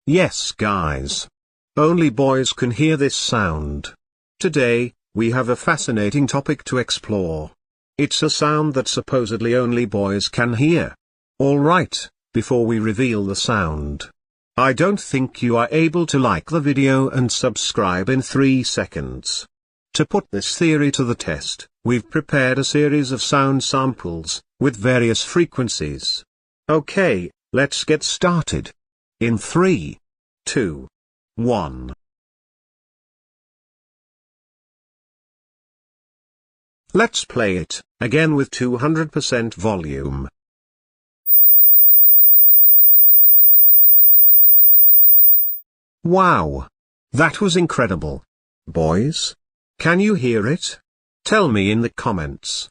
Yes guys. Only boys can hear this sound. Today, we have a fascinating topic to explore. It's a sound that supposedly only boys can hear. Alright, before we reveal the sound, I don't think you are able to like the video and subscribe in 3 seconds. To put this theory to the test, we've prepared a series of sound samples, with various frequencies. Okay, let's get started. In 3, 2, 1. Let's play it, again with 200% volume. Wow! That was incredible. Boys? Can you hear it? Tell me in the comments.